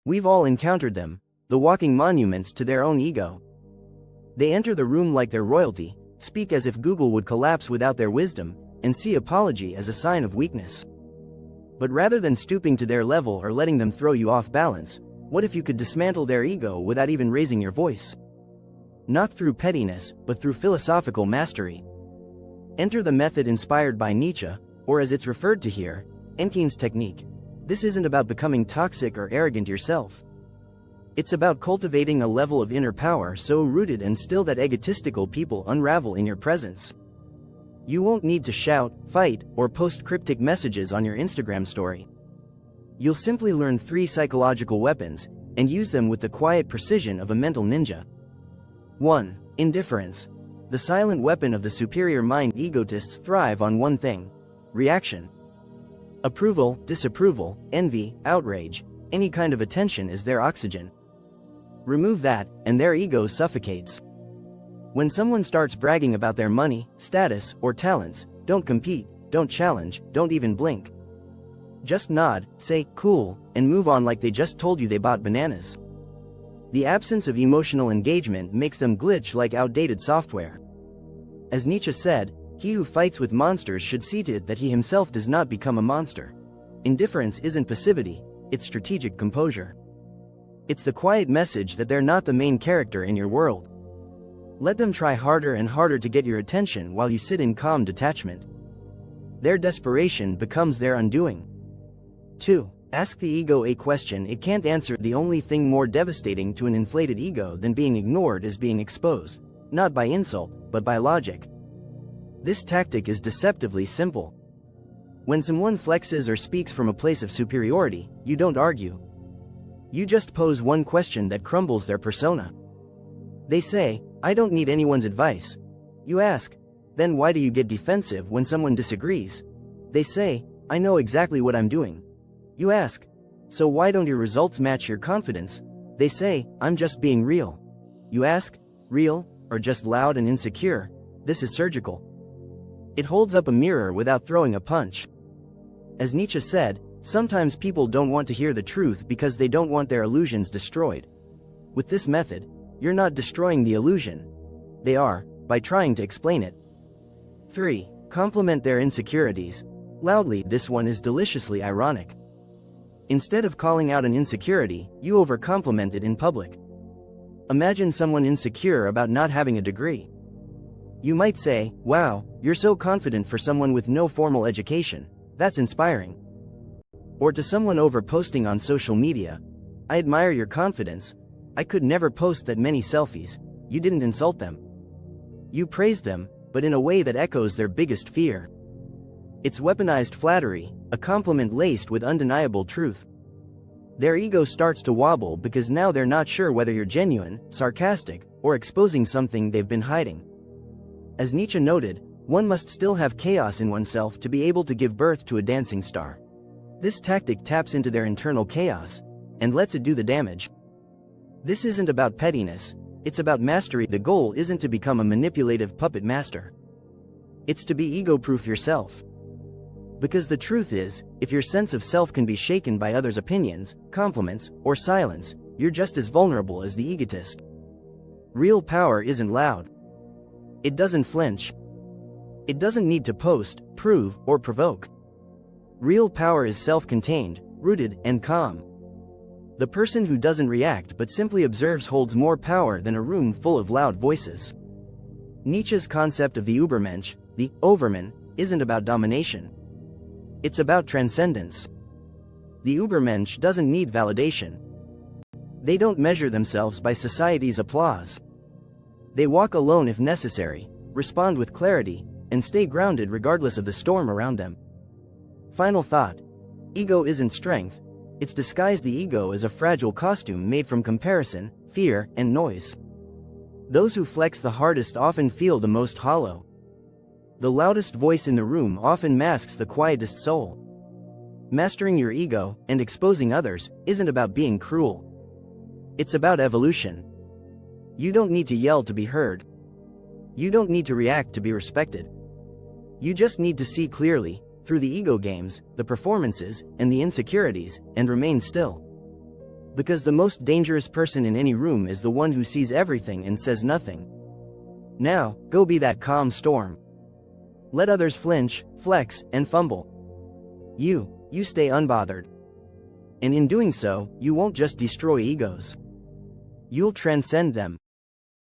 We've all encountered them, the walking monuments to their own ego. They enter the room like they're royalty, speak as if Google would collapse without their wisdom, and see apology as a sign of weakness. But rather than stooping to their level or letting them throw you off balance, what if you could dismantle their ego without even raising your voice? Not through pettiness, but through philosophical mastery. Enter the method inspired by Nietzsche, or as it's referred to here, Nietzsche's Technique. This isn't about becoming toxic or arrogant yourself. It's about cultivating a level of inner power so rooted and still that egotistical people unravel in your presence. You won't need to shout, fight, or post cryptic messages on your Instagram story. You'll simply learn 3 psychological weapons, and use them with the quiet precision of a mental ninja. 1. Indifference. The silent weapon of the superior mind. Egotists thrive on one thing: reaction. Approval, disapproval, envy, outrage, any kind of attention is their oxygen. Remove that, and their ego suffocates. When someone starts bragging about their money, status, or talents, don't compete, don't challenge, don't even blink. Just nod, say, cool, and move on like they just told you they bought bananas. The absence of emotional engagement makes them glitch like outdated software. As Nietzsche said, he who fights with monsters should see to it that he himself does not become a monster. Indifference isn't passivity, it's strategic composure. It's the quiet message that they're not the main character in your world. Let them try harder and harder to get your attention while you sit in calm detachment. Their desperation becomes their undoing. 2. Ask the ego a question it can't answer. The only thing more devastating to an inflated ego than being ignored is being exposed, not by insult, but by logic. This tactic is deceptively simple. When someone flexes or speaks from a place of superiority, you don't argue. You just pose one question that crumbles their persona. They say, "I don't need anyone's advice." You ask, "Then why do you get defensive when someone disagrees?" They say, "I know exactly what I'm doing." You ask, "So why don't your results match your confidence?" They say, "I'm just being real." You ask, "Real, or just loud and insecure?" This is surgical. It holds up a mirror without throwing a punch. As Nietzsche said, sometimes people don't want to hear the truth because they don't want their illusions destroyed. With this method, you're not destroying the illusion. They are, by trying to explain it. 3. Compliment their insecurities. Loudly. This one is deliciously ironic. Instead of calling out an insecurity, you overcompliment it in public. Imagine someone insecure about not having a degree. You might say, "Wow, you're so confident for someone with no formal education. That's inspiring." Or to someone over-posting on social media, "I admire your confidence. I could never post that many selfies." You didn't insult them. You praised them, but in a way that echoes their biggest fear. It's weaponized flattery, a compliment laced with undeniable truth. Their ego starts to wobble because now they're not sure whether you're genuine, sarcastic, or exposing something they've been hiding. As Nietzsche noted, one must still have chaos in oneself to be able to give birth to a dancing star. This tactic taps into their internal chaos and lets it do the damage. This isn't about pettiness, it's about mastery. The goal isn't to become a manipulative puppet master. It's to be ego-proof yourself. Because the truth is, if your sense of self can be shaken by others' opinions, compliments, or silence, you're just as vulnerable as the egotist. Real power isn't loud. It doesn't flinch. It doesn't need to post, prove, or provoke. Real power is self-contained, rooted, and calm. The person who doesn't react but simply observes holds more power than a room full of loud voices. Nietzsche's concept of the Übermensch, the Overman, isn't about domination. It's about transcendence. The Übermensch doesn't need validation. They don't measure themselves by society's applause. They walk alone if necessary, respond with clarity, and stay grounded regardless of the storm around them. Final thought. Ego isn't strength. It's disguised. The ego is a fragile costume made from comparison, fear, and noise. Those who flex the hardest often feel the most hollow. The loudest voice in the room often masks the quietest soul. Mastering your ego and exposing others isn't about being cruel. It's about evolution. You don't need to yell to be heard. You don't need to react to be respected. You just need to see clearly, through the ego games, the performances, and the insecurities, and remain still. Because the most dangerous person in any room is the one who sees everything and says nothing. Now, go be that calm storm. Let others flinch, flex, and fumble. You stay unbothered. And in doing so, you won't just destroy egos. You'll transcend them.